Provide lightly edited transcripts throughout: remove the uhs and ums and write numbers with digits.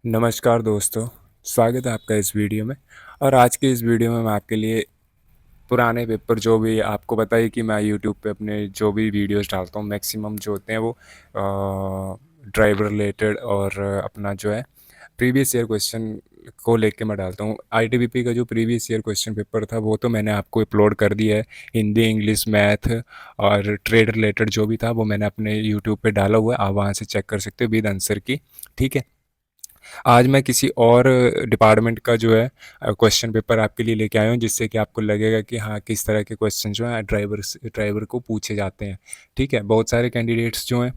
नमस्कार दोस्तों, स्वागत है आपका इस वीडियो में। और आज के इस वीडियो में मैं आपके लिए पुराने पेपर जो भी आपको पता है कि मैं यूट्यूब पे अपने जो भी वीडियोस डालता हूँ मैक्सिमम जो होते हैं वो ड्राइवर रिलेटेड और अपना जो है प्रीवियस ईयर क्वेश्चन को लेके मैं डालता हूँ। आईटीबीपी का जो प्रीवियस ईयर क्वेश्चन पेपर था वो तो मैंने आपको अपलोड कर दिया है। हिंदी, इंग्लिश, मैथ और ट्रेड रिलेटेड जो भी था वो मैंने अपने यूट्यूब पे डाला हुआ है, आप वहाँ से चेक कर सकते हो विद आंसर की। ठीक है। आज मैं किसी और डिपार्टमेंट का जो है क्वेश्चन पेपर आपके लिए लेके आया हूँ, जिससे कि आपको लगेगा कि हाँ किस तरह के क्वेश्चन जो हैं ड्राइवर को पूछे जाते हैं। ठीक है। बहुत सारे कैंडिडेट्स जो हैं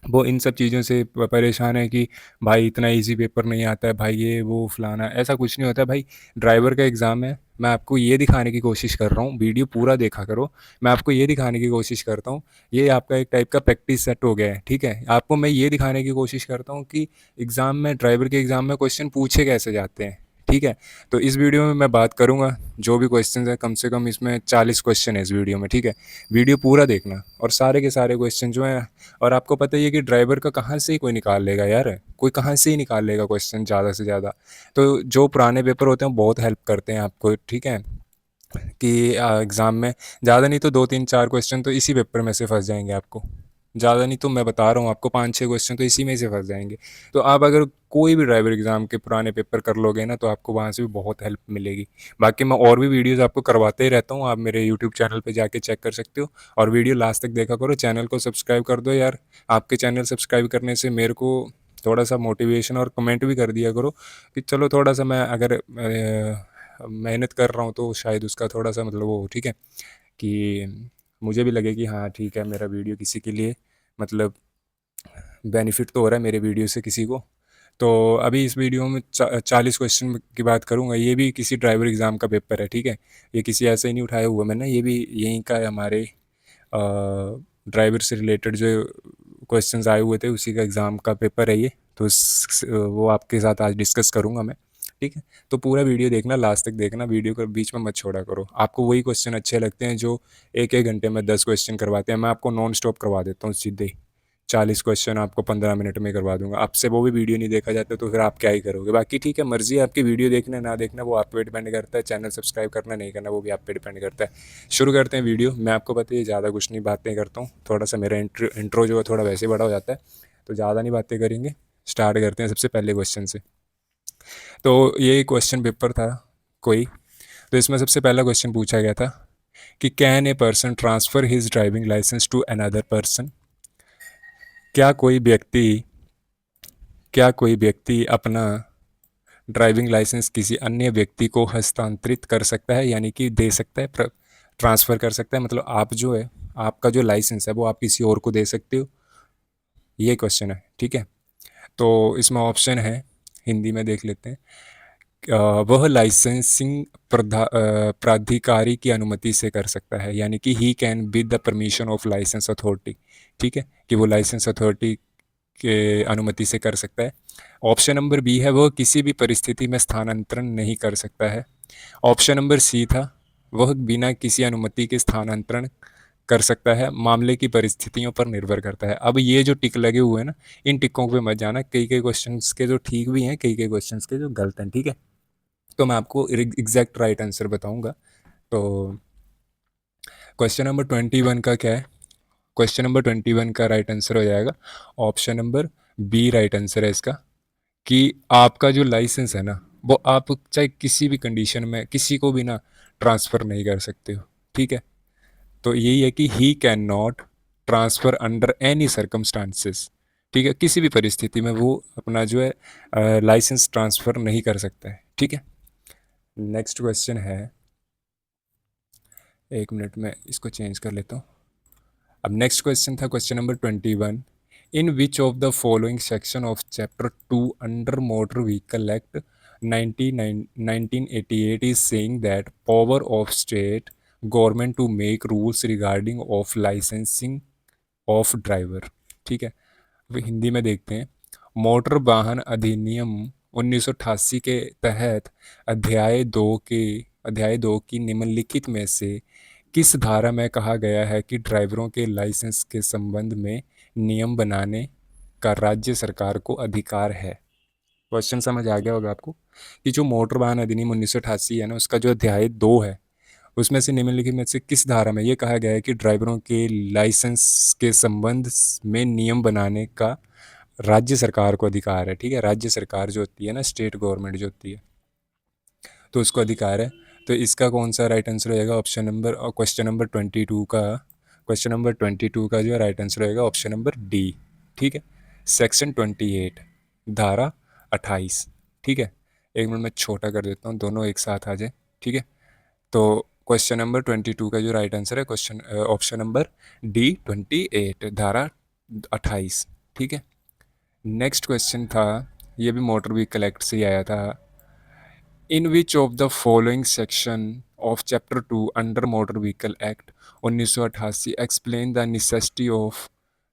वो इन सब चीज़ों से परेशान है कि भाई इतना इजी पेपर नहीं आता है, भाई ये वो फलाना। ऐसा कुछ नहीं होता है भाई। ड्राइवर का एग्ज़ाम है। मैं आपको ये दिखाने की कोशिश कर रहा हूँ, वीडियो पूरा देखा करो। मैं आपको ये दिखाने की कोशिश करता हूँ, ये आपका एक टाइप का प्रैक्टिस सेट हो गया है। ठीक है। आपको मैं ये दिखाने की कोशिश करता हूँ कि एग्ज़ाम में, ड्राइवर के एग्ज़ाम में क्वेश्चन पूछे कैसे जाते हैं। ठीक है। तो इस वीडियो में मैं बात करूँगा जो भी क्वेश्चन है, कम से कम इसमें 40 क्वेश्चन है इस वीडियो में। ठीक है। वीडियो पूरा देखना और सारे के सारे क्वेश्चन जो हैं। और आपको पता ही है कि ड्राइवर का कहाँ से ही कोई निकाल लेगा यार, कोई कहाँ से ही निकाल लेगा क्वेश्चन ज़्यादा से ज़्यादा। तो जो पुराने पेपर होते हैं बहुत हेल्प करते हैं आपको। ठीक है। कि एग्ज़ाम में ज़्यादा नहीं तो 2 3 4 क्वेश्चन तो इसी पेपर में से फंस जाएंगे आपको। ज़्यादा नहीं तो मैं बता रहा हूँ आपको 5 6 क्वेश्चन तो इसी में से फंस जाएंगे। तो आप अगर कोई भी ड्राइवर एग्ज़ाम के पुराने पेपर कर लोगे ना तो आपको वहाँ से भी बहुत हेल्प मिलेगी। बाकी मैं और भी वीडियोज़ आपको करवाते ही रहता हूँ, आप मेरे यूट्यूब चैनल पे जाके चेक कर सकते हो। और वीडियो लास्ट तक देखा करो, चैनल को सब्सक्राइब कर दो यार। आपके चैनल सब्सक्राइब करने से मेरे को थोड़ा सा मोटिवेशन, और कमेंट भी कर दिया करो कि चलो थोड़ा सा मैं अगर मेहनत कर रहा हूँ तो शायद उसका थोड़ा सा मतलब वो ठीक है कि मुझे भी लगे कि हाँ ठीक है, मेरा वीडियो किसी के लिए मतलब बेनिफिट तो हो रहा है मेरे वीडियो से किसी को। तो अभी इस वीडियो में 40 क्वेश्चन की बात करूँगा। ये भी किसी ड्राइवर एग्ज़ाम का पेपर है। ठीक है। ये किसी ऐसे ही नहीं उठाया हुआ मैंने, ये भी यहीं का है, हमारे ड्राइवर से रिलेटेड जो क्वेश्चंस आए हुए थे उसी का एग्ज़ाम का पेपर है ये। तो वो आपके साथ आज डिस्कस करूँगा मैं। ठीक है। तो पूरा वीडियो देखना, लास्ट तक देखना, वीडियो को बीच में मत छोड़ा करो। आपको वही क्वेश्चन अच्छे लगते हैं जो एक एक घंटे में 10 क्वेश्चन करवाते हैं। मैं आपको नॉन स्टॉप करवा देता हूँ सीधे 40 क्वेश्चन आपको 15 मिनट में करवा दूंगा। आपसे वो भी वीडियो नहीं देखा जाता तो फिर आप क्या ही करोगे। बाकी ठीक है, मर्जी है आपकी, वीडियो देखना ना देखना वो आप पे डिपेंड करता है। चैनल सब्सक्राइब करना नहीं करना वो भी आप पे डिपेंड करता है। शुरू करते हैं वीडियो। मैं आपको पता है ज़्यादा कुछ नहीं बातें करता हूँ, थोड़ा सा मेरा इंट्रो जो है थोड़ा वैसे बड़ा हो जाता है, तो ज़्यादा नहीं बातें करेंगे। स्टार्ट करते हैं सबसे पहले क्वेश्चन से। तो ये क्वेश्चन पेपर था कोई, तो इसमें सबसे पहला क्वेश्चन पूछा गया था कि can a person transfer his driving licence to another person. क्या कोई व्यक्ति क्या कोई व्यक्ति अपना ड्राइविंग लाइसेंस किसी अन्य व्यक्ति को हस्तांतरित कर सकता है, यानी कि दे सकता है, ट्रांसफ़र कर सकता है। मतलब आप जो है, आपका जो लाइसेंस है वो आप किसी और को दे सकते हो, ये क्वेश्चन है। ठीक है। तो इसमें ऑप्शन है, हिंदी में देख लेते हैं। वह लाइसेंसिंग प्राधिकारी की अनुमति से कर सकता है, यानी कि he can with the permission of licence authority. ठीक है। कि वो लाइसेंस अथॉरिटी के अनुमति से कर सकता है। ऑप्शन नंबर बी है, वह किसी भी परिस्थिति में स्थानांतरण नहीं कर सकता है। ऑप्शन नंबर सी था, वह बिना किसी अनुमति के स्थानांतरण कर सकता है, मामले की परिस्थितियों पर निर्भर करता है। अब ये जो टिक लगे हुए हैं ना, इन टिकों पे मत जाना, कई कई क्वेश्चंस के जो ठीक भी हैं, कई कई क्वेश्चंस के जो गलत हैं। ठीक है। तो मैं आपको एग्जैक्ट राइट आंसर बताऊंगा। तो क्वेश्चन नंबर 21 का क्या है? क्वेश्चन नंबर 21 का राइट आंसर हो जाएगा option number B. Right answer है इसका कि आपका जो लाइसेंस है ना, वो आप चाहे किसी भी कंडीशन में किसी को भी ना ट्रांसफ़र नहीं कर सकते हो। ठीक है। तो यही है कि he can not transfer under any circumstances. ठीक है। किसी भी परिस्थिति में वो अपना जो है लाइसेंस ट्रांसफ़र नहीं कर सकता है। ठीक है। नेक्स्ट क्वेश्चन है, एक मिनट में इसको चेंज कर लेता हूँ। अब नेक्स्ट क्वेश्चन था question number 21। In which of the following section of chapter 2 under motor vehicle act 1988 is saying that power of state government to make rules regarding of licensing of driver. ठीक है। अब हिंदी में देखते हैं। Motor वाहन अधिनियम 1988 के तहत अध्याय 2 की निम्नलिखित में से किस धारा में कहा गया है कि ड्राइवरों के लाइसेंस के संबंध में नियम बनाने का राज्य सरकार को अधिकार है? क्वेश्चन समझ आ गया होगा आपको कि जो मोटर वाहन अधिनियम 1988 है ना, उसका जो अध्याय 2 है, उसमें से निम्नलिखित में से किस धारा में ये कहा गया है कि ड्राइवरों के लाइसेंस के संबंध में नियम बनाने का राज्य सरकार को अधिकार है। ठीक है, राज्य सरकार जो होती है ना, स्टेट गवर्नमेंट जो होती है, तो उसको अधिकार है। तो इसका कौन सा राइट आंसर रहेगा? ऑप्शन नंबर, और क्वेश्चन नंबर 22 का जो राइट आंसर रहेगा ऑप्शन नंबर डी। ठीक है, सेक्शन 28, धारा 28। ठीक है, एक मिनट में छोटा कर देता हूँ, दोनों एक साथ आ जाए। ठीक है, तो क्वेश्चन नंबर 22 का जो राइट आंसर है क्वेश्चन ऑप्शन नंबर डी 28, धारा 28। ठीक है, नेक्स्ट क्वेश्चन था, ये भी मोटर व्हीकल एक्ट से ही आया था। In which of the following section of chapter 2 under motor vehicle act 1988 explain the necessity of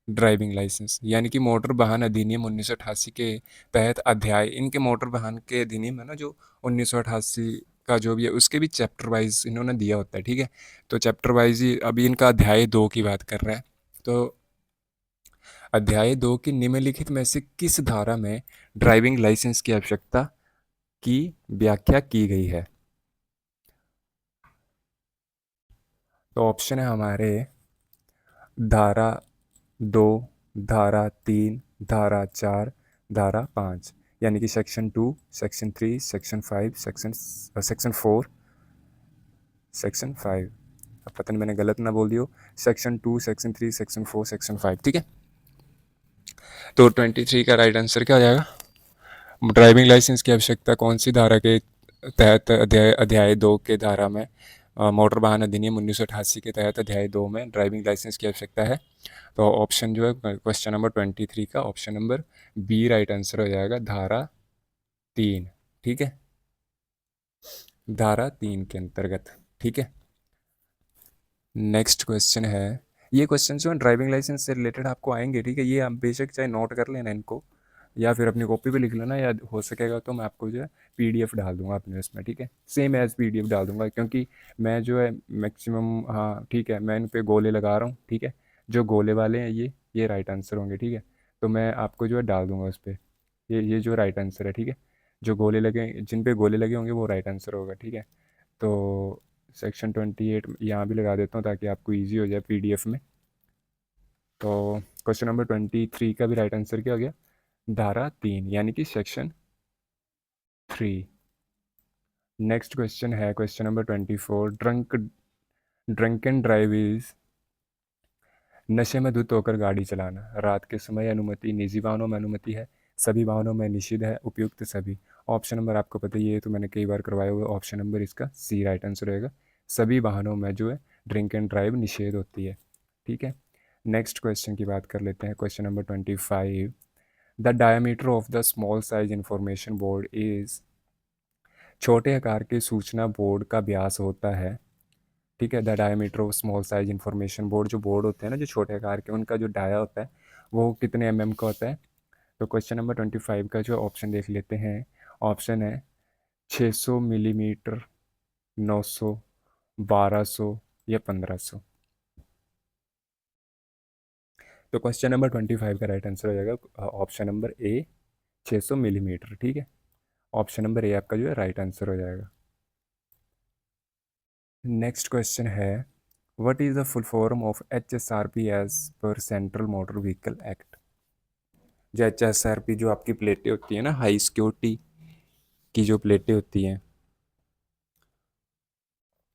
driving licence, यानी कि मोटर वाहन अधिनियम 1988 के तहत अध्याय, इनके मोटर वाहन के अधिनियम है ना जो 1988 का जो भी है, उसके भी चैप्टर वाइज इन्होंने दिया होता है। ठीक है, तो चैप्टर वाइज ही अभी इनका अध्याय 2 की बात कर रहा है। तो अध्याय 2 की निम्नलिखित में से किस धारा में ड्राइविंग लाइसेंस की आवश्यकता की व्याख्या की गई है? तो ऑप्शन है हमारे धारा 2, धारा 3, धारा 4, धारा 5, यानी कि section 2, section 3, section 5, section 4, section 5। अब पता नहीं मैंने गलत ना बोल दियो, सेक्शन 2, सेक्शन 3, सेक्शन 4, सेक्शन 5। ठीक है, तो 23 का राइट आंसर क्या हो जाएगा? ड्राइविंग लाइसेंस की आवश्यकता कौन सी धारा के तहत अध्याय 2 के धारा में, मोटर वाहन अधिनियम 1988 के तहत अध्याय 2 में ड्राइविंग लाइसेंस की आवश्यकता है? तो ऑप्शन जो है क्वेश्चन नंबर 23 का option number B right answer हो जाएगा, धारा 3। ठीक है, धारा 3 के अंतर्गत। ठीक है, नेक्स्ट क्वेश्चन है, ये क्वेश्चन जो है ड्राइविंग लाइसेंस से रिलेटेड आपको आएंगे। ठीक है, ये आप बेशक चाहे नोट कर लेना इनको, या फिर अपनी कॉपी पे लिख लेना, या हो सकेगा तो मैं आपको जो है पीडीएफ डाल दूंगा अपने उसमें। ठीक है, सेम एज पीडीएफ डाल दूंगा, क्योंकि मैं जो है मैक्सिमम, हाँ ठीक है, मैं इन पे गोले लगा रहा हूँ। ठीक है, जो गोले वाले हैं ये राइट आंसर होंगे। ठीक है, तो मैं आपको जो है डाल दूंगा उस पर, ये जो राइट आंसर है। ठीक है, जो गोले लगे, जिन पे गोले लगे होंगे वो राइट आंसर होगा। ठीक है, तो सेक्शन 28 यहाँ भी लगा देता हूँ ताकि आपको ईजी हो जाए पीडीएफ में। तो क्वेश्चन नंबर 23 का भी राइट आंसर क्या हो गया? धारा 3, यानी कि सेक्शन 3। नेक्स्ट क्वेश्चन है question number 24, drunk and drive is नशे में धुत होकर गाड़ी चलाना, रात के समय अनुमति, निजी वाहनों में अनुमति है, सभी वाहनों में निषिद्ध है, उपयुक्त सभी। ऑप्शन नंबर आपको पता ही है, तो मैंने कई बार करवाया हुआ, ऑप्शन नंबर इसका सी राइट आंसर रहेगा, सभी वाहनों में जो है ड्रिंक एंड ड्राइव निषेध होती है। ठीक है, नेक्स्ट क्वेश्चन की बात कर लेते हैं, question number 25, the diameter of the small size information board is, छोटे आकार के सूचना बोर्ड का व्यास होता है। ठीक है, the diameter of small size information board, जो बोर्ड होते हैं ना जो छोटे आकार के, उनका जो डाया होता है वो कितने का होता है? तो क्वेश्चन नंबर 25 का जो ऑप्शन देख लेते हैं, ऑप्शन है 600 मिलीमीटर, 900, 1200 या 1500। तो क्वेश्चन नंबर 25 का राइट आंसर हो जाएगा ऑप्शन नंबर ए, 600 मिलीमीटर। ठीक है, ऑप्शन नंबर ए आपका जो है राइट आंसर हो जाएगा। नेक्स्ट क्वेश्चन है, what is the full form of HSRP as per central motor vehicle act? जो HSRP जो आपकी प्लेटें होती हैं ना, हाई सिक्योरिटी की जो प्लेटें होती हैं,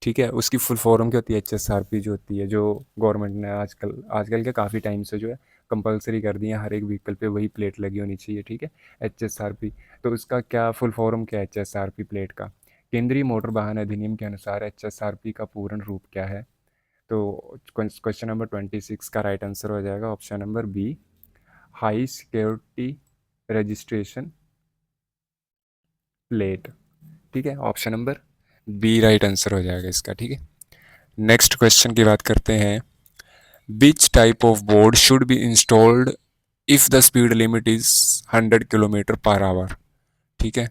ठीक है, उसकी फुल फॉर्म क्या होती है? HSRP जो होती है, जो गवर्नमेंट ने आजकल आजकल के काफ़ी टाइम से जो है कंपलसरी कर दी है, हर एक व्हीकल पे वही प्लेट लगी होनी चाहिए। ठीक है, HSRP, तो उसका क्या फुल फॉर्म क्या है HSRP प्लेट का? केंद्रीय मोटर वाहन अधिनियम के अनुसार HSRP का पूर्ण रूप क्या है? तो क्वेश्चन नंबर 26 का राइट आंसर हो जाएगा option number B, high security registration plate. ठीक है, option number B right answer हो जाएगा इसका। ठीक है, नेक्स्ट क्वेश्चन की बात करते हैं, which type of board should be installed if the speed limit is 100 kilometre per hour? ठीक है,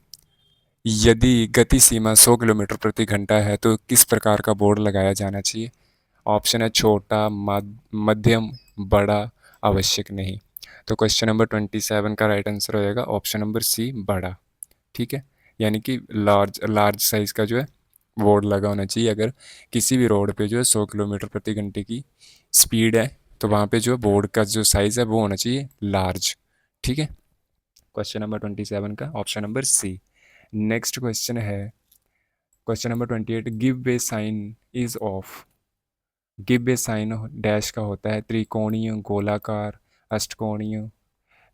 यदि गति सीमा 100 किलोमीटर प्रति घंटा है तो किस प्रकार का बोर्ड लगाया जाना चाहिए? ऑप्शन है छोटा, मध्यम, बड़ा, आवश्यक नहीं। तो क्वेश्चन नंबर 27 का राइट आंसर हो जाएगा ऑप्शन नंबर सी, बड़ा। ठीक है, यानी कि लार्ज लार्ज साइज़ का जो है बोर्ड लगा होना चाहिए। अगर किसी भी रोड पे जो है 100 किलोमीटर प्रति घंटे की स्पीड है तो वहाँ पे जो है बोर्ड का जो साइज़ है वो होना चाहिए लार्ज। ठीक है, क्वेश्चन नंबर 27 का option number C. Next question है question number 28, give way sign is off. Give way sign dash का होता है त्रिकोणीय, गोलाकार, अष्टकोणीय,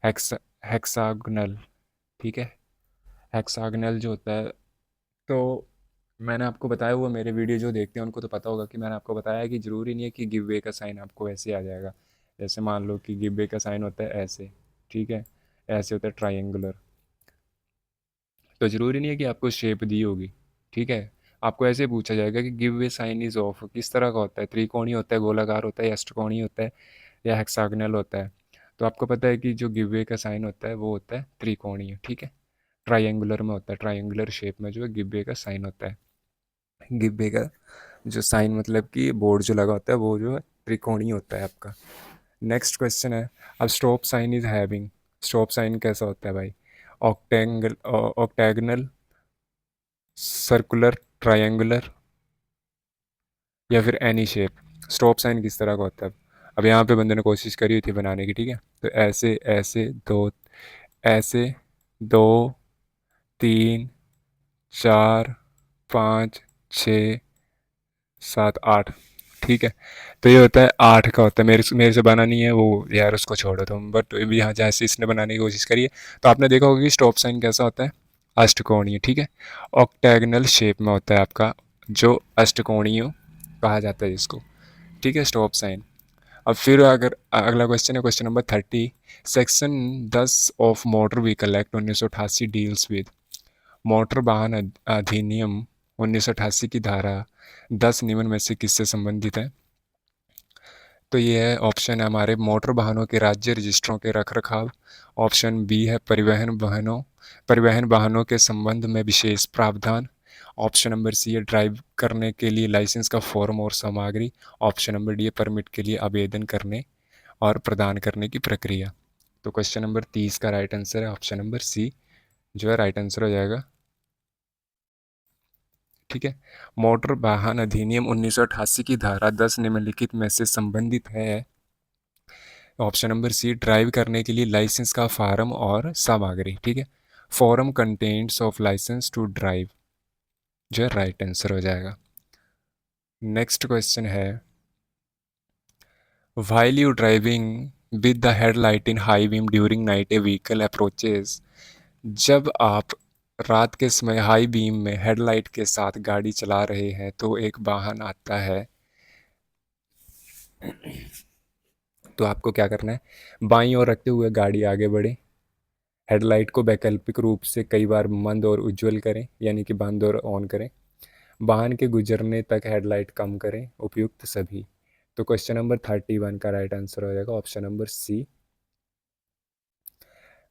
हेक्सा हेक्सागोनल। ठीक है, हेक्सागोनल जो होता है, तो मैंने आपको बताया हुआ, मेरे वीडियो जो देखते हैं उनको तो पता होगा कि मैंने आपको बताया है कि ज़रूरी नहीं है कि गिव वे का साइन आपको ऐसे आ जाएगा। जैसे मान लो कि गिव वे का साइन होता है ऐसे, ठीक है, ऐसे होता है ट्रायंगुलर, तो ज़रूरी नहीं है कि आपको शेप दी होगी। ठीक है, आपको ऐसे पूछा जाएगा कि give way sign is of किस तरह का होता है, त्रिकोणीय होता है, गोलाकार होता है, या अष्टकोणीय होता है, या हेक्सागोनल होता है। तो आपको पता है कि जो गिव वे का साइन होता है वो होता है त्रिकोणीय। ठीक है, ट्रायंगुलर में होता है, ट्रायंगुलर शेप में जो है गिव वे का साइन होता है। गिव वे का जो साइन मतलब कि बोर्ड जो लगा होता है वो जो है त्रिकोणीय होता है आपका। नेक्स्ट क्वेश्चन है, अब stop sign is having. Stop sign कैसा होता है भाई, ऑक्टेंगल, ऑक्टेगनल, सर्कुलर, ट्रायंगुलर, या फिर एनी शेप। स्टॉप साइन किस तरह का होता है। अब यहाँ पे बंदे ने कोशिश करी हुई थी बनाने की, ठीक है, तो ऐसे ऐसे दो, ऐसे दो, तीन, चार, पाँच, छः, सात, आठ। ठीक है, तो ये होता है आठ का होता है। मेरे से बना नहीं है वो यार, उसको छोड़ो तुम, बट यहाँ जैसे इसने बनाने की कोशिश करी है तो आपने देखा होगा कि स्टॉप साइन कैसा होता है, अष्टकोणीय। ठीक है, ऑक्टेगनल शेप में होता है आपका, जो अष्टकोणीय कहा जाता है जिसको। ठीक है, स्टॉप साइन। अब फिर अगर अगला क्वेश्चन है question number 30, section 10 of motor vehicle act 1988 deals with. Motor वाहन अधिनियम 1988 की धारा 10 निम्न में से किससे संबंधित है। तो ये है ऑप्शन है हमारे मोटर वाहनों के राज्य रजिस्ट्रों के रखरखाव। ऑप्शन बी है परिवहन वाहनों के संबंध में विशेष प्रावधान। ऑप्शन नंबर सी है ड्राइव करने के लिए लाइसेंस का फॉर्म और सामग्री। ऑप्शन नंबर डी है परमिट के लिए आवेदन करने और प्रदान करने की प्रक्रिया। तो क्वेश्चन नंबर 30 का राइट आंसर है ऑप्शन नंबर सी, जो है राइट आंसर हो जाएगा। ठीक है, मोटर वाहन अधिनियम 1988 की धारा 10 निम्नलिखित में से संबंधित है। ऑप्शन नंबर सी, ड्राइव करने के लिए लाइसेंस का फार्म और सामग्री। ठीक है, form contents of licence to drive, जो है राइट आंसर हो जाएगा। नेक्स्ट क्वेश्चन है, while you driving with the headlight in high beam during night a vehicle approaches. जब आप रात के समय हाई बीम में हेडलाइट के साथ गाड़ी चला रहे हैं तो एक वाहन आता है, तो आपको क्या करना है, बाईं ओर रखते हुए गाड़ी आगे बढ़े, हेडलाइट को वैकल्पिक रूप से कई बार मंद और उज्ज्वल करें, यानी कि बंद और ऑन करें, वाहन के गुजरने तक हेडलाइट कम करें, उपयुक्त सभी। तो क्वेश्चन नंबर 31 का राइट आंसर हो जाएगा ऑप्शन नंबर सी,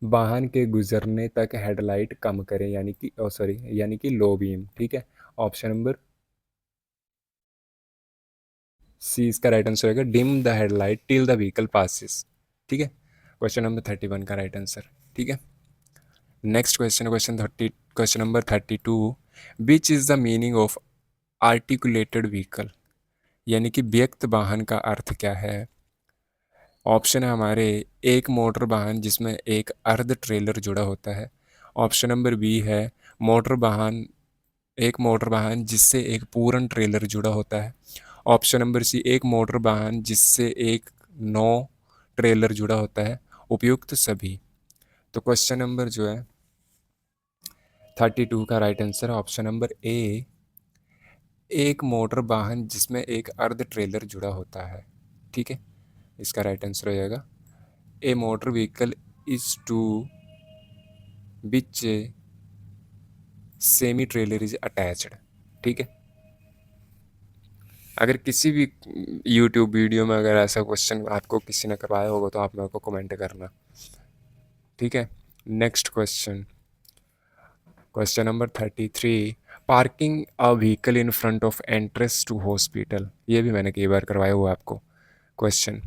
वाहन के गुजरने तक हेडलाइट कम करें, यानी कि सॉरी, यानी कि लो बीम। ठीक है, ऑप्शन नंबर सी इसका राइट आंसर होगा, dim the headlight till the vehicle passes. ठीक है, क्वेश्चन नंबर 31 का राइट आंसर। ठीक है, next question, question number 32, which is the meaning of articulated vehicle, यानी कि व्यक्त वाहन का अर्थ क्या है। ऑप्शन है हमारे, एक मोटर वाहन जिसमें एक अर्ध ट्रेलर जुड़ा होता है। ऑप्शन नंबर बी है मोटर वाहन, एक मोटर वाहन जिससे एक पूर्ण ट्रेलर जुड़ा होता है। ऑप्शन नंबर सी, एक मोटर वाहन जिससे एक नो ट्रेलर जुड़ा होता है, उपयुक्त सभी। तो क्वेश्चन नंबर जो है 32 का राइट आंसर है ऑप्शन नंबर ए, एक मोटर वाहन जिसमें एक अर्ध ट्रेलर जुड़ा होता है। ठीक है, इसका राइट आंसर हो जाएगा, a motor vehicle is to which semi trailer is attached. ठीक है, अगर किसी भी यूट्यूब वीडियो में अगर ऐसा क्वेश्चन आपको किसी ने करवाया होगा तो आप मेरे को कमेंट करना। ठीक है, next question, question number 33, parking a vehicle in front of entrance to hospital. ये भी मैंने कई बार करवाया हुआ आपको क्वेश्चन।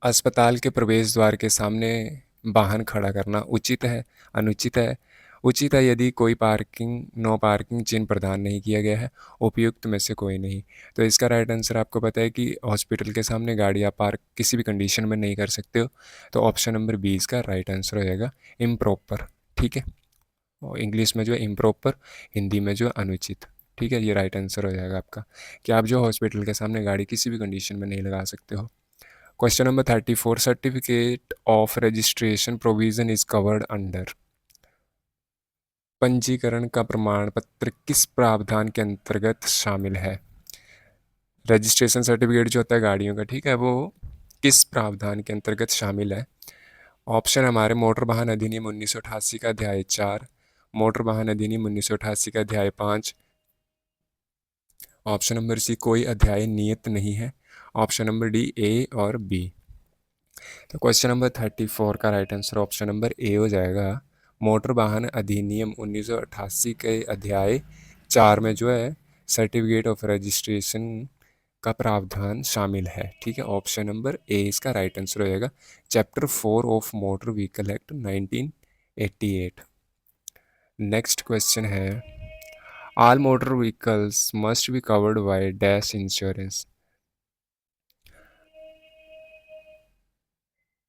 अस्पताल के प्रवेश द्वार के सामने वाहन खड़ा करना उचित है, अनुचित है, उचित है यदि कोई पार्किंग नो पार्किंग चिन्ह प्रदान नहीं किया गया है, उपयुक्त में से कोई नहीं। तो इसका राइट आंसर आपको पता है कि हॉस्पिटल के सामने गाड़ी आप पार्क किसी भी कंडीशन में नहीं कर सकते हो। तो ऑप्शन नंबर 20 का राइट आंसर हो जाएगा इम्प्रॉपर। ठीक है, और इंग्लिश में जो है इम्प्रॉपर, हिंदी में जो है अनुचित। ठीक है, ये राइट आंसर हो जाएगा आपका कि आप जो हॉस्पिटल के सामने गाड़ी किसी भी कंडीशन में नहीं लगा सकते हो। Question number 34, certificate of registration provision is covered under. पंजीकरण का प्रमाण पत्र किस प्रावधान के अंतर्गत शामिल है? रजिस्ट्रेशन सर्टिफिकेट जो होता है गाड़ियों का, ठीक है, वो किस प्रावधान के अंतर्गत शामिल है? ऑप्शन हमारे मोटर वाहन अधिनियम 1988 का अध्याय 4, मोटर वाहन अधिनियम 1988 का अध्याय 5, ऑप्शन नंबर सी कोई अध्याय नियत नहीं है, ऑप्शन नंबर डी ए और बी। तो क्वेश्चन नंबर 34 का राइट आंसर ऑप्शन नंबर ए हो जाएगा। मोटर वाहन अधिनियम 1988 के अध्याय 4 में जो है सर्टिफिकेट ऑफ रजिस्ट्रेशन का प्रावधान शामिल है। ठीक है, ऑप्शन नंबर ए इसका राइट आंसर हो जाएगा। Chapter 4 of motor vehicle act 1988। Next question है, all motor vehicles must be covered by dash insurance.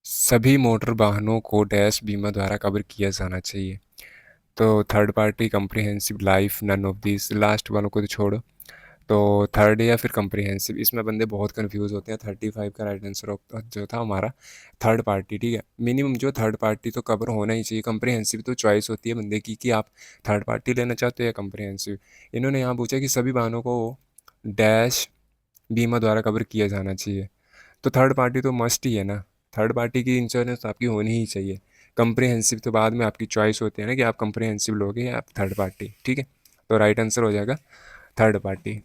सभी मोटर वाहनों को डैश बीमा द्वारा कवर किया जाना चाहिए। तो third party, comprehensive, life, none of this, last वालों को तो छोड़ो। तो थर्ड या फिर कंप्रिहेंसिव, इसमें बंदे बहुत कंफ्यूज होते हैं। 35 का राइट आंसर जो था हमारा थर्ड पार्टी। ठीक है, मिनिमम जो थर्ड पार्टी तो कवर होना ही चाहिए। कंप्रिहेंसिव तो चॉइस होती है बंदे की कि आप थर्ड पार्टी लेना चाहते हो या कंप्रिहेंसिव। इन्होंने यहाँ पूछा कि सभी वाहनों को डैश बीमा द्वारा कवर किया जाना चाहिए, तो थर्ड पार्टी तो मस्ट ही है ना। थर्ड पार्टी की इंश्योरेंस आपकी होनी ही चाहिए। कंप्रिहेंसिव तो बाद में आपकी चॉइस होती है ना कि आप कंप्रिहेंसिव लोगे या आप थर्ड पार्टी। ठीक है, तो राइट आंसर हो जाएगा थर्ड पार्टी।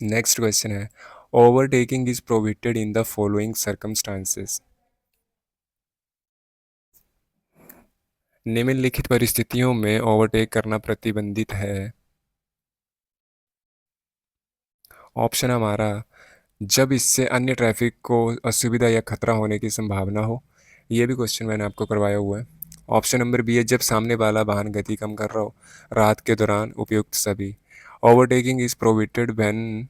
नेक्स्ट क्वेश्चन है, overtaking is prohibited in the following circumstances. निम्नलिखित परिस्थितियों में ओवरटेक करना प्रतिबंधित है। ऑप्शन हमारा, जब इससे अन्य ट्रैफिक को असुविधा या खतरा होने की संभावना हो। ये भी क्वेश्चन मैंने आपको करवाया हुआ है। ऑप्शन नंबर बी है, जब सामने वाला वाहन गति कम कर रहा हो, रात के दौरान, उपयुक्त सभी। ओवरटेकिंग इज प्रोहिबिटेड व्हेन,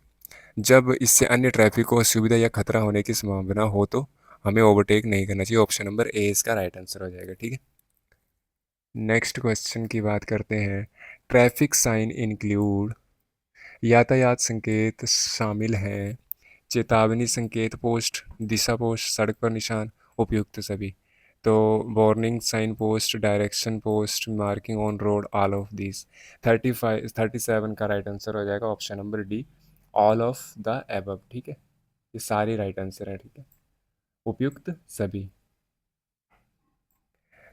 जब इससे अन्य ट्रैफिक को असुविधा या खतरा होने की संभावना हो तो हमें ओवरटेक नहीं करना चाहिए। ऑप्शन नंबर ए इसका राइट आंसर हो जाएगा। ठीक है, नेक्स्ट क्वेश्चन की बात करते हैं। ट्रैफिक साइन इंक्लूड, यातायात संकेत शामिल हैं, चेतावनी संकेत, पोस्ट, दिशा पोस्ट, सड़क पर निशान, उपयुक्त सभी। तो warning sign post, direction post, marking on road, all of this. 37 का राइट आंसर हो जाएगा option number D, all of the above. ठीक है, ये सारे राइट आंसर है। ठीक है, उपयुक्त सभी।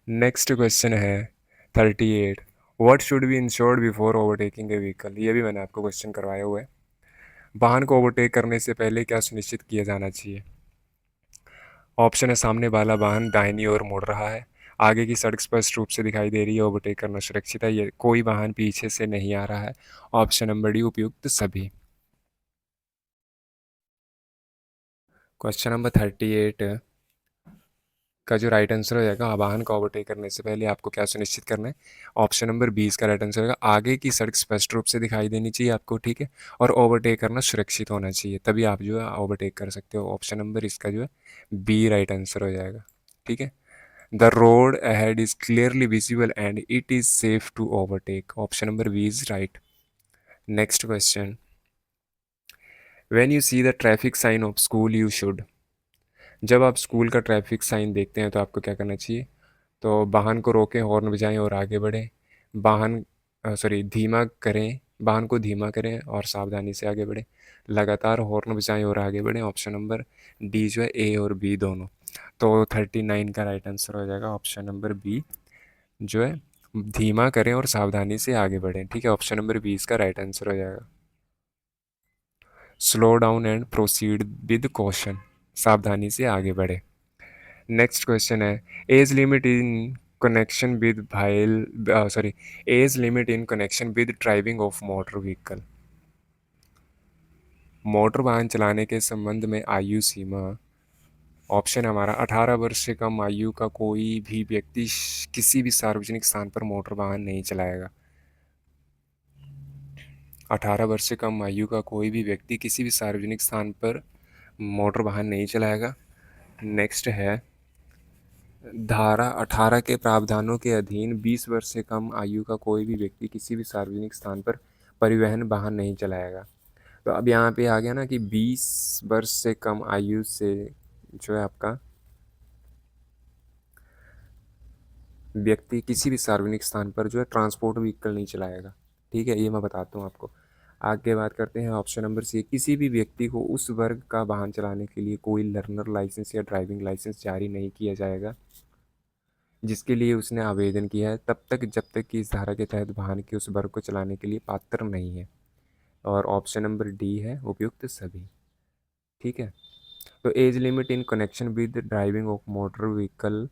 नेक्स्ट क्वेश्चन है 38, what should be insured before overtaking A vehicle. ये भी मैंने आपको क्वेश्चन करवाया हुआ है। वाहन को ओवरटेक करने से पहले क्या सुनिश्चित किया जाना चाहिए? ऑप्शन है, सामने वाला वाहन दाहिनी ओर मुड़ रहा है, आगे की सड़क स्पष्ट रूप से दिखाई दे रही है, ओवरटेक करना सुरक्षित है, ये कोई वाहन पीछे से नहीं आ रहा है। ऑप्शन नंबर डी, उपयुक्त सभी। क्वेश्चन नंबर 38 का जो राइट आंसर हो जाएगा, वाहन को ओवरटेक करने से पहले आपको क्या सुनिश्चित करना है? ऑप्शन नंबर 20 का राइट आंसर होगा, आगे की सड़क स्पष्ट रूप से दिखाई देनी चाहिए आपको। ठीक है, और ओवरटेक करना सुरक्षित होना चाहिए, तभी आप जो है ओवरटेक कर सकते हो। ऑप्शन नंबर इसका जो है बी राइट आंसर हो जाएगा। ठीक है, the road ahead is clearly visible and it is safe to overtake. Option number B is right. Next question. When you see the traffic sign of school, you should. जब आप school का traffic sign देखते हैं तो आपको क्या करना चाहिए? तो वाहन को रोकें, हॉर्न बजाएं और आगे बढ़ें। वाहन धीमा करें, वाहन को धीमा करें और सावधानी से आगे बढ़ें। लगातार हॉर्न बजाएं और आगे बढ़ें। ऑप्शन नंबर डी जो है ए और बी दोनों। तो 39 का राइट आंसर हो जाएगा ऑप्शन नंबर बी, जो है धीमा करें और सावधानी से आगे बढ़ें। ठीक है, ऑप्शन नंबर 20 का राइट आंसर हो जाएगा। Slow down and proceed with caution, सावधानी से आगे बढ़े। नेक्स्ट क्वेश्चन है, age limit in connection with age limit in connection with driving of motor vehicle. Motor वाहन चलाने के संबंध में आयु सीमा। ऑप्शन हमारा 18 वर्ष से कम आयु का कोई भी व्यक्ति किसी भी सार्वजनिक स्थान पर मोटर वाहन नहीं चलाएगा। 18 वर्ष से कम आयु का कोई भी व्यक्ति किसी भी सार्वजनिक स्थान पर मोटर वाहन नहीं चलाएगा। नेक्स्ट है, धारा 18 के प्रावधानों के अधीन 20 वर्ष से कम आयु का कोई भी व्यक्ति किसी भी सार्वजनिक स्थान पर परिवहन वाहन नहीं चलाएगा। तो अब यहाँ पे आ गया ना कि 20 वर्ष से कम आयु से जो है आपका व्यक्ति किसी भी सार्वजनिक स्थान पर जो है ट्रांसपोर्ट व्हीकल नहीं चलाएगा। ठीक है, ये मैं बताता हूँ आपको। आगे बात करते हैं ऑप्शन नंबर सी, किसी भी व्यक्ति को उस वर्ग का वाहन चलाने के लिए कोई लर्नर लाइसेंस या ड्राइविंग लाइसेंस जारी नहीं किया जाएगा जिसके लिए उसने आवेदन किया है, तब तक जब तक कि इस धारा के तहत वाहन के उस वर्ग को चलाने के लिए पात्र नहीं है। और ऑप्शन नंबर डी है उपयुक्त सभी। ठीक है, तो age limit in connection with driving of motor vehicle,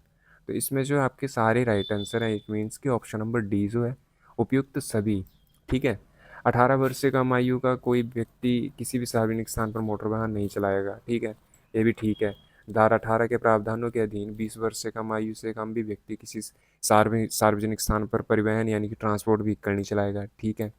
तो इसमें जो आपके सारे राइट आंसर हैं। इट मीन्स कि ऑप्शन नंबर डी जो है उपयुक्त सभी। ठीक है, 18 वर्ष से कम आयु का कोई व्यक्ति किसी भी सार्वजनिक स्थान पर मोटर वाहन नहीं चलाएगा। ठीक है, ये भी ठीक है। धारा 18 के प्रावधानों के अधीन 20 वर्ष से कम आयु से कम भी व्यक्ति किसी सार्वजनिक स्थान पर परिवहन यानी कि ट्रांसपोर्ट व्हीकल नहीं चलाएगा। ठीक है,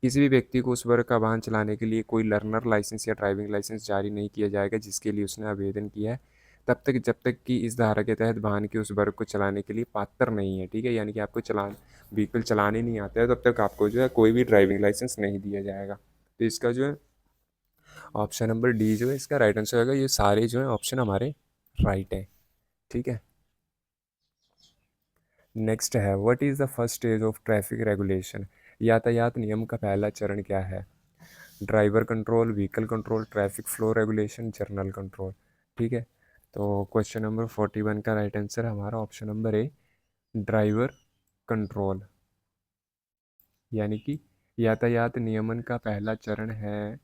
किसी भी व्यक्ति को उस वर्ग का वाहन चलाने के लिए कोई लर्नर लाइसेंस या ड्राइविंग लाइसेंस जारी नहीं किया जाएगा जिसके लिए उसने आवेदन किया है, तब तक जब तक कि इस धारा के तहत वाहन के उस वर्ग को चलाने के लिए पात्र नहीं है। ठीक है, यानी कि आपको व्हीकल चलाने नहीं आता है, तब तक आपको जो है कोई भी ड्राइविंग लाइसेंस नहीं दिया जाएगा। तो इसका जो है ऑप्शन नंबर डी जो है इसका राइट आंसर होगा। ये सारे जो है ऑप्शन हमारे राइट है। ठीक है, नेक्स्ट है, what is the first stage of traffic regulation, यातायात नियम का पहला चरण क्या है? Driver control, vehicle control, traffic flow regulation, journal control. ठीक है, तो क्वेश्चन नंबर 41 का राइट आंसर हमारा ऑप्शन नंबर ए, ड्राइवर कंट्रोल। यानी कि यातायात नियमन का पहला चरण है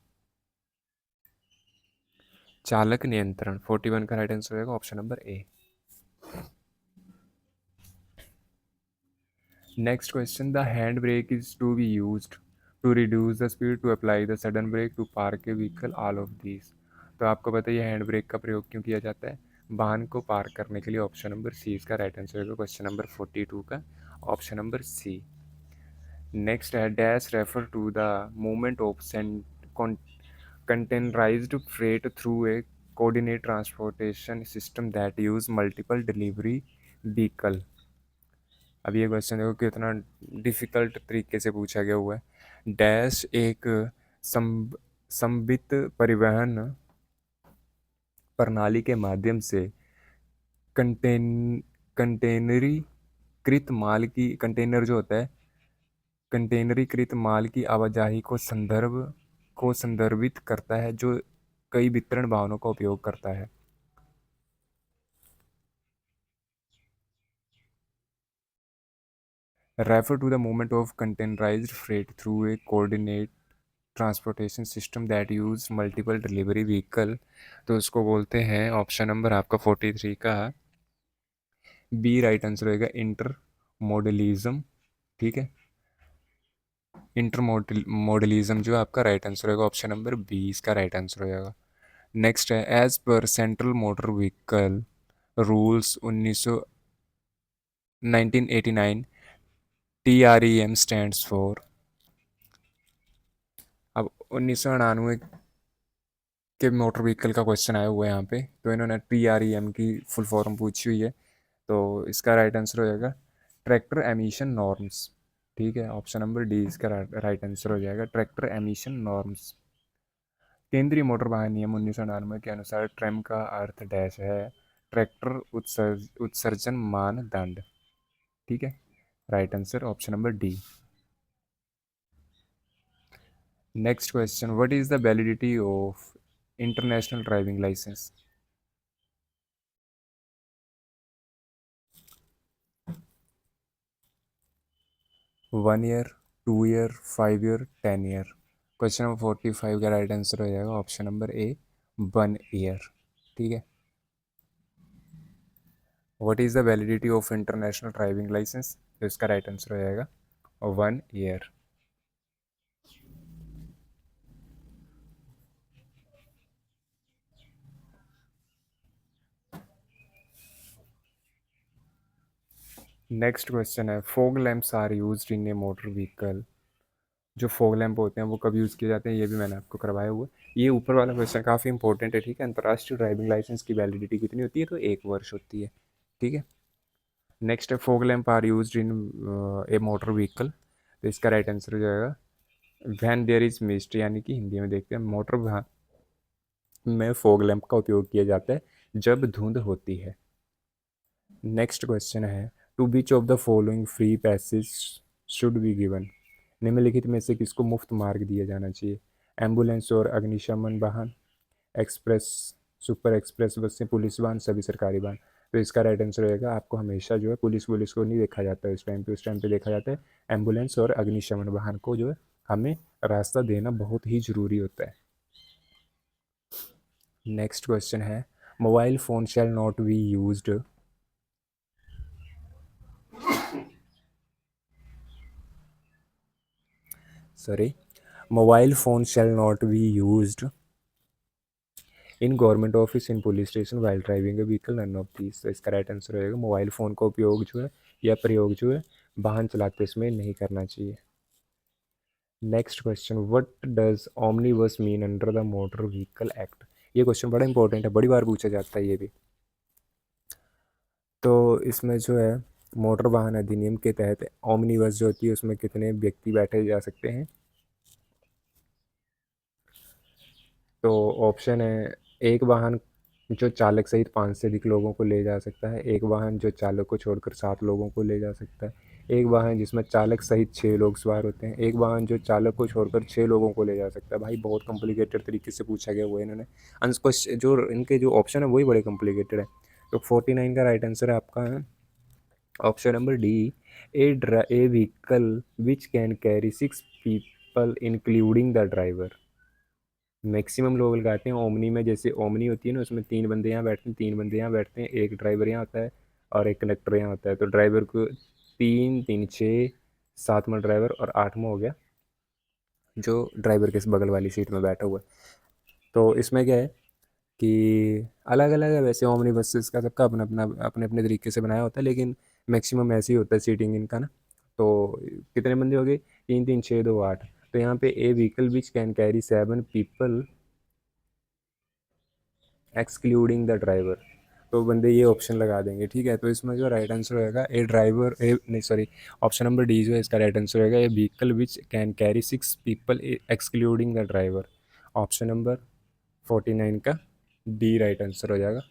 चालक नियंत्रण। 41 का राइट आंसर होगा option number A. Next question, the hand brake is to be used to reduce the speed, to apply the sudden brake, to park a vehicle, all of these. तो आपको बताइए हैंड ब्रेक का प्रयोग क्यों किया जाता है? वाहन को पार्क करने के लिए। ऑप्शन नंबर सी इसका राइट आंसर होगा क्वेश्चन नंबर 42 का ऑप्शन नंबर सी। नेक्स्ट है, dash refer to the movement of containerized freight through a coordinate transportation system that use multiple delivery vehicle। अब ये क्वेश्चन देखो कितना डिफिकल्ट तरीके से पूछा गया हुआ है। डैश एक संबित परिवहन प्रणाली के माध्यम से कंटेन कंटेनरीकृत माल की कंटेनर जो होता है कंटेनरीकृत माल की आवाजाही को संदर्भित करता है जो कई वितरण वाहनों का उपयोग करता है। Refer to the movement of containerized freight through a coordinate transportation system that use multiple delivery vehicle. तो उसको बोलते हैं ऑप्शन नंबर आपका 43 का बी राइट आंसर होगा इंटर मॉडलिज्म। ठीक है, इंटर मॉडलिज्म जो आपका राइट आंसर होगा ऑप्शन नंबर बी इसका राइट आंसर हो जाएगा। नेक्स्ट है, as per central motor vehicle rules 1989 TREM stands for. अब 1999 के मोटर व्हीकल का क्वेश्चन आया हुआ है यहाँ पे, तो इन्होंने TREM की फुल फॉर्म पूछी हुई है। तो इसका राइट आंसर हो जाएगा ट्रैक्टर एमिशन नॉर्म्स। ठीक है, ऑप्शन नंबर डी इसका राइट आंसर हो जाएगा ट्रैक्टर एमिशन नॉर्म्स। केंद्रीय मोटर वाहन नियम 1999 के अनुसार ट्रेम का अर्थ डैश है ट्रैक्टर उत्सर्जन मानदंड। ठीक है, right answer option number D. Next question, what is the validity of international driving licence? 1 year, 2 year, 5 year, 10 year. Question number 45 का राइट आंसर हो जाएगा ऑप्शन नंबर ए 1 ईयर। ठीक है, what is the validity of international driving licence? तो इसका right answer हो जाएगा 1 year. Next question है, fog lamps are used in a motor vehicle. जो फॉग लैंप होते हैं वो कब यूज़ किए जाते हैं, ये भी मैंने आपको करवाया हुआ है। ये ऊपर वाला क्वेश्चन काफ़ी इंपॉर्टेंट है, ठीक है। अंतर्राष्ट्रीय ड्राइविंग लाइसेंस की वैलिडिटी कितनी होती है, तो 1 वर्ष होती है, ठीक है। नेक्स्ट है, fog lamp are used in a motor vehicle, तो इसका राइट आंसर हो जाएगा व्हेन देयर इज मिस्ट, यानी कि हिंदी में देखते हैं मोटर वाहन में फॉग लैंप का उपयोग किया जाता है जब धुंध होती है। नेक्स्ट क्वेश्चन है, to which of the following free passage should be given. निम्नलिखित में से किसको मुफ्त मार्ग दिया जाना चाहिए? एम्बुलेंस और अग्निशमन वाहन, एक्सप्रेस, सुपर एक्सप्रेस बसें, पुलिस वाहन, सभी सरकारी वाहन। तो इसका राइट आंसर रहेगा, आपको हमेशा जो है पुलिस को नहीं देखा जाता है उस टाइम पे देखा जाता है एम्बुलेंस और अग्निशमन वाहन को जो है हमें रास्ता देना बहुत ही ज़रूरी होता है। नेक्स्ट क्वेश्चन है, mobile phone shall not be used, sorry, mobile phone shall not be used in government office, in police station, while driving a vehicle, none of these. तो इसका राइट आंसर रहेगा मोबाइल फ़ोन का उपयोग जो है या प्रयोग जो है वाहन चलाते समय नहीं करना चाहिए। Next question, what does omnibus mean under the motor vehicle act. ये क्वेश्चन बड़ा इंपॉर्टेंट है, बड़ी बार पूछा जाता है ये भी। तो इसमें जो है मोटर वाहन अधिनियम के तहत ओमनीबस जो होती है उसमें कितने व्यक्ति बैठे जा सकते हैं? तो ऑप्शन है, एक वाहन जो चालक सहित 5 से अधिक लोगों को ले जा सकता है, एक वाहन जो चालक को छोड़कर 7 लोगों को ले जा सकता है, एक वाहन जिसमें चालक सहित 6 लोग सवार होते हैं, एक वाहन जो चालक को छोड़कर 6 लोगों को ले जा सकता है। भाई बहुत कॉम्प्लिकेटेड तरीके से पूछा गया हुआ है इन्होंने आंसर क्वेश्चन, जो इनके जो ऑप्शन है वही बड़े कॉम्प्लिकेटेड है। तो 49 का राइट आंसर है आपका option number D, A vehicle which can carry 6 people including the driver. Maximum लोग लगाते हैं ओमनी में, जैसे ओमनी होती है ना उसमें 3 बंदे यहाँ बैठते हैं, 3 बंदे यहाँ बैठते हैं, एक ड्राइवर यहाँ होता है और एक कंडक्टर यहाँ होता है। तो ड्राइवर को 3 3 6, 7वां ड्राइवर और 8वां हो गया जो ड्राइवर के बगल वाली सीट में बैठा हुआ है। तो इसमें क्या है कि अलग अलग है वैसे ओमनी बसेस का, सबका अपना अपना अपने अपने तरीके से बनाया होता है, लेकिन मैक्सिमम ऐसे ही होता है सीटिंग इनका ना। तो कितने बंदे हो गए, 3 3 6 2 8। तो यहाँ पे a vehicle which can carry 7 people excluding the driver, तो बंदे ये ऑप्शन लगा देंगे, ठीक है। तो इसमें जो राइट आंसर होएगा ए ड्राइवर, ए नहीं सॉरी, ऑप्शन नंबर डी जो है इसका राइट आंसर होएगा a vehicle which can carry 6 people excluding the driver. Option number 49 का डी राइट आंसर हो जाएगा।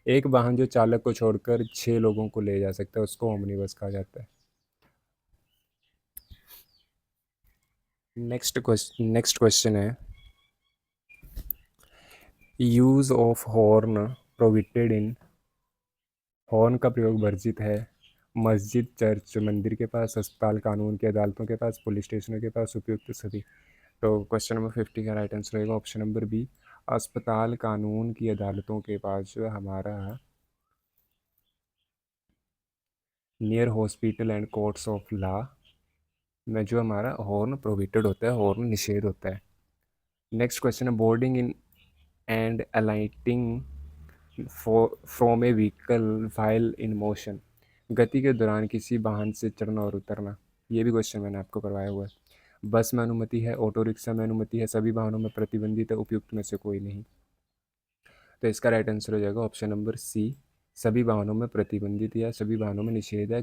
एक वाहन जो चालक को छोड़कर 6 लोगों को ले जा सकता है उसको ओमनी बस कहा जाता है। नेक्स्ट क्वेश्चन है, use of horn prohibited in, horn का प्रयोग वर्जित है मस्जिद, चर्च, मंदिर के पास, अस्पताल, कानून की अदालतों के पास, पुलिस स्टेशनों के पास, उपयुक्त सभी। तो क्वेश्चन नंबर 50 का राइट आंसर रहेगा ऑप्शन नंबर बी, अस्पताल, कानून की अदालतों के पास जो है हमारा near hospital and courts of law में जो हमारा हॉर्न प्रोहिबिटेड होता है, हॉर्न निषेध होता है। नेक्स्ट क्वेश्चन है, boarding in and alighting from A vehicle while in motion, गति के दौरान किसी वाहन से चढ़ना और उतरना। ये भी क्वेश्चन मैंने आपको करवाया हुआ है। बस में अनुमति है, ऑटो रिक्शा में अनुमति है, सभी वाहनों में प्रतिबंधित है, उपयुक्त में से कोई नहीं। तो इसका राइट आंसर हो जाएगा ऑप्शन नंबर सी, सभी वाहनों में प्रतिबंधित या सभी वाहनों में निषेध है।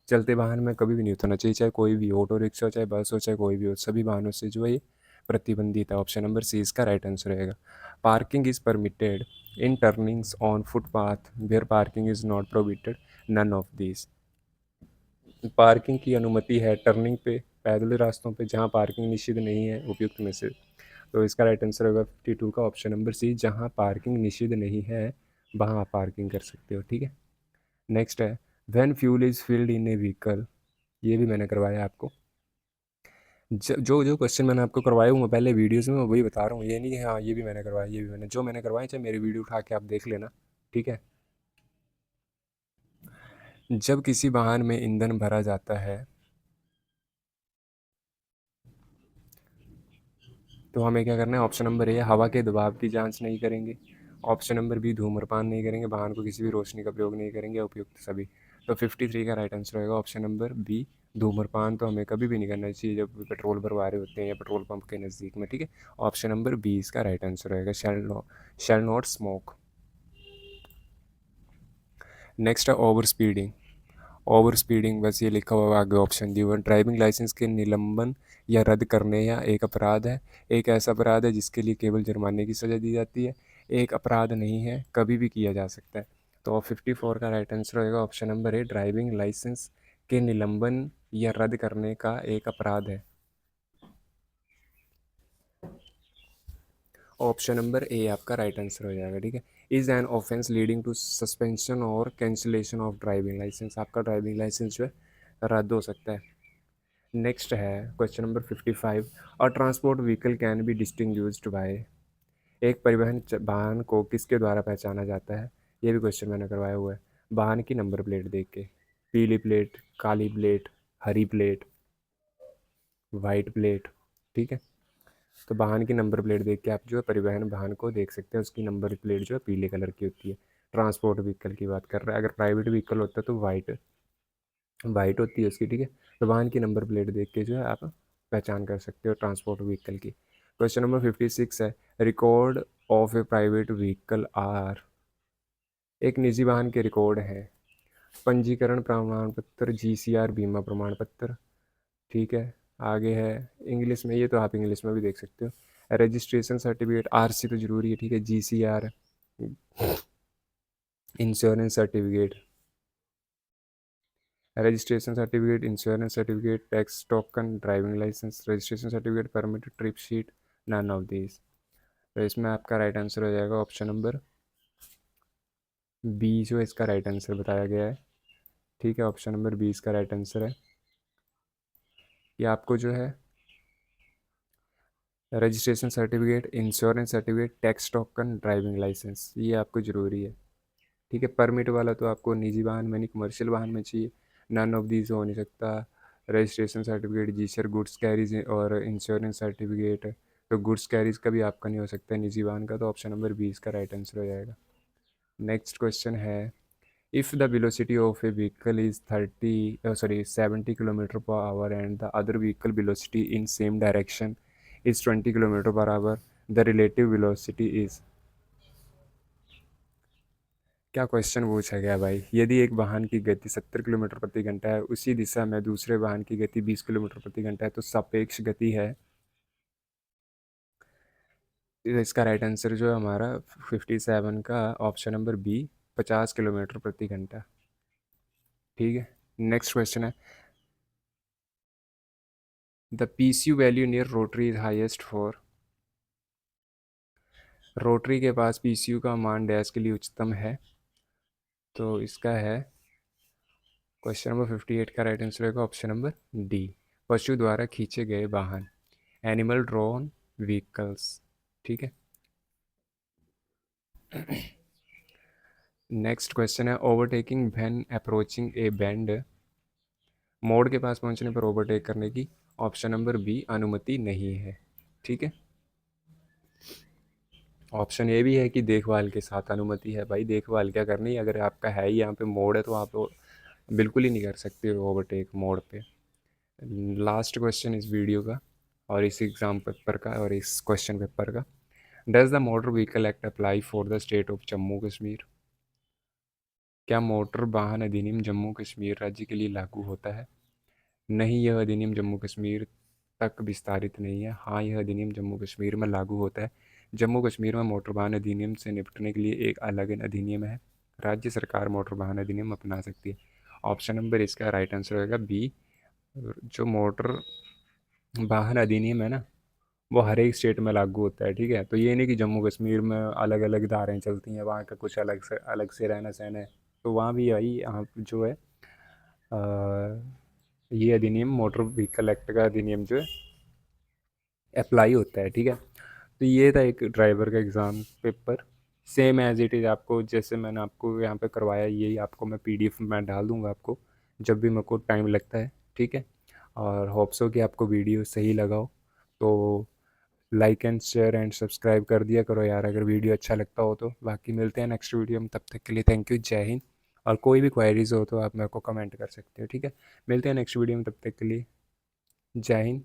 चलते वाहन में कभी भी नहीं उतरना चाहिए, चाहे कोई भी ऑटो रिक्शा हो, चाहे बस हो, चाहे कोई भी हो, सभी वाहनों से जो है ये प्रतिबंधित है। ऑप्शन नंबर सी इसका राइट आंसर रहेगा। Parking is permitted in turnings on footpath where parking is not prohibited, none of these. Parking की अनुमति है टर्निंग पे, पैदल रास्तों पे जहाँ पार्किंग निषिद्ध नहीं है, उपयुक्त में से। तो इसका राइट आंसर होगा 52 का ऑप्शन नंबर सी, जहाँ पार्किंग निषिद्ध नहीं है वहाँ आप पार्किंग कर सकते हो, ठीक है। नेक्स्ट है, when fuel is filled in A vehicle, ये भी मैंने करवाया आपको। जो जो क्वेश्चन मैंने आपको करवाया हूँ मैं पहले वीडियोस में, मैं वही बता रहा हूँ, ये नहीं कि हाँ ये भी मैंने करवाया, ये भी मैंने जो मैंने करवाया, चाहे मेरी वीडियो उठा के आप देख लेना, ठीक है। जब किसी वाहन में ईंधन भरा जाता है तो हमें क्या करना है, ऑप्शन नंबर ए, हवा के दबाव की जांच नहीं करेंगे, ऑप्शन नंबर बी, धूम्रपान नहीं करेंगे, वाहन को किसी भी रोशनी का प्रयोग नहीं करेंगे, उपयुक्त सभी। तो 53 का राइट आंसर होगा ऑप्शन नंबर बी। धूम्रपान तो हमें कभी भी नहीं करना चाहिए जब पेट्रोल भरवा रहे होते हैं या पेट्रोल पंप के नज़दीक में, ठीक है। ऑप्शन नंबर बी इसका राइट आंसर होगा, शैल नॉट स्मोक। नेक्स्ट है ओवर स्पीडिंग। ओवर स्पीडिंग बस ये लिखा हुआ आगे ऑप्शन दी हुआ, ड्राइविंग लाइसेंस के निलंबन या रद्द करने या एक अपराध है। एक ऐसा अपराध है जिसके लिए केवल जुर्माने की सज़ा दी जाती है। एक अपराध नहीं है, कभी भी किया जा सकता है। तो 54 का राइट आंसर होगा option number A, driving licence के निलंबन या रद्द करने का एक अपराध है। ऑप्शन नंबर ए आपका राइट आंसर हो जाएगा, ठीक है। Is an offence leading to suspension और कैंसिलेशन ऑफ ड्राइविंग लाइसेंस, आपका ड्राइविंग लाइसेंस जो है रद्द हो सकता है। नेक्स्ट है question number 55, a transport vehicle can be distinguished by. एक परिवहन वाहन को किसके द्वारा पहचाना जाता है, ये भी क्वेश्चन मैंने करवाया हुआ है। वाहन की नंबर प्लेट देख के, पीली प्लेट, काली प्लेट, हरी प्लेट, वाइट प्लेट, ठीक है। तो वाहन की नंबर प्लेट देख के आप जो है परिवहन वाहन को देख सकते हैं, उसकी नंबर प्लेट जो है पीले कलर की होती है। ट्रांसपोर्ट व्हीकल की बात कर रहा है, अगर प्राइवेट व्हीकल होता है तो वाइट वाइट होती है उसकी, ठीक है। तो वाहन की नंबर प्लेट देख के जो है आप पहचान कर सकते हो ट्रांसपोर्ट व्हीकल की। क्वेश्चन नंबर 56 है, record of a private vehicle are. एक निजी वाहन के रिकॉर्ड है, पंजीकरण प्रमाण पत्र, जीसीआर बीमा प्रमाण पत्र, ठीक है। आगे है इंग्लिश में, ये तो आप इंग्लिश में भी देख सकते हो, रजिस्ट्रेशन सर्टिफिकेट, आरसी तो जरूरी है, ठीक है। GCR, insurance certificate, registration certificate, insurance certificate, tax token, driving licence, registration certificate, permit, trip sheet, none of these. तो इसमें आपका राइट आंसर हो जाएगा ऑप्शन नंबर बी, जो इसका राइट आंसर बताया गया है, ठीक है। ऑप्शन नंबर बी इसका राइट आंसर है। ये आपको जो है registration certificate, insurance certificate, tax token, driving licence, ये आपको ज़रूरी है, ठीक है। परमिट वाला तो आपको निजी वाहन में नहीं, कमर्शियल वाहन में चाहिए। नन ऑफ दीज हो नहीं सकता। रजिस्ट्रेशन सर्टिफिकेट, जी सर, गुड्स कैरीज और इंश्योरेंस सर्टिफिकेट, तो गुड्स कैरीज का भी आपका नहीं हो सकता है निजी वाहन का, तो ऑप्शन नंबर 20 का राइट आंसर हो जाएगा। नेक्स्ट क्वेश्चन है, if the velocity of A vehicle is 70 kilometre per hour and the other vehicle velocity in same direction is 20 kilometre per hour, the relative velocity is. क्या question पूछा गया भाई, यदि एक वाहन की गति 70 किलोमीटर प्रति घंटा है, उसी दिशा में दूसरे वाहन की गति 20 किलोमीटर प्रति घंटा है, तो सापेक्ष गति है। इसका राइट आंसर जो है हमारा 57 का ऑप्शन नंबर बी, 50 किलोमीटर प्रति घंटा, ठीक है। नेक्स्ट क्वेश्चन है, the PCU value near rotary is highest for. Rotary के पास पीसीयू का मान डैश के लिए उच्चतम है, तो इसका है क्वेश्चन नंबर 58 का राइट आंसर होगा ऑप्शन नंबर डी, पशु द्वारा खींचे गए वाहन, एनिमल ड्रोन व्हीकल्स, ठीक है। नेक्स्ट क्वेश्चन है, overtaking when approaching A bend. मोड़ के पास पहुंचने पर ओवरटेक करने की ऑप्शन नंबर बी अनुमति नहीं है, ठीक है। ऑप्शन ए भी है कि देखभाल के साथ अनुमति है, भाई देखभाल क्या करनी है, अगर आपका है ही यहाँ पे मोड़ है तो आप बिल्कुल ही नहीं कर सकते ओवरटेक मोड़ पे। लास्ट क्वेश्चन इस वीडियो का और इस एग्ज़ाम पेपर का और इस क्वेश्चन पेपर का, does the motor vehicle act apply for the state of Jammu Kashmir. क्या मोटर वाहन अधिनियम जम्मू कश्मीर राज्य के लिए लागू होता है। नहीं, यह अधिनियम जम्मू कश्मीर तक विस्तारित नहीं है। हाँ, यह अधिनियम जम्मू कश्मीर में लागू होता है। जम्मू कश्मीर में मोटर वाहन अधिनियम से निपटने के लिए एक अलग अधिनियम है, राज्य सरकार मोटर वाहन अधिनियम अपना सकती है। ऑप्शन नंबर इसका राइट आंसर होगा बी, जो मोटर वाहन अधिनियम है ना, वो हर एक स्टेट में लागू होता है, ठीक है। तो ये नहीं कि जम्मू कश्मीर में अलग अलग धाराएं चलती हैं, वहाँ का कुछ अलग से रहना सहना है, तो वहाँ भी वही यहाँ जो है ये अधिनियम मोटर व्हीकल एक्ट का अधिनियम जो है अप्लाई होता है, ठीक है। तो ये था एक ड्राइवर का exam paper, same as it is आपको जैसे मैंने आपको यहाँ पे करवाया, यही आपको मैं पीडीएफ में डाल दूँगा आपको जब भी मेरे को टाइम लगता है, ठीक है। और होप्स हो कि आपको वीडियो सही लगा हो, तो like and share and subscribe कर दिया करो यार, अगर वीडियो अच्छा लगता हो तो। बाकी मिलते हैं नेक्स्ट वीडियो में, तब तक के लिए थैंक यू, जय हिंद, और कोई भी क्वायरीज़ हो तो आप मेरे को कमेंट कर सकते हो, ठीक है। मिलते हैं नेक्स्ट वीडियो में, तब तक के लिए जय हिंद।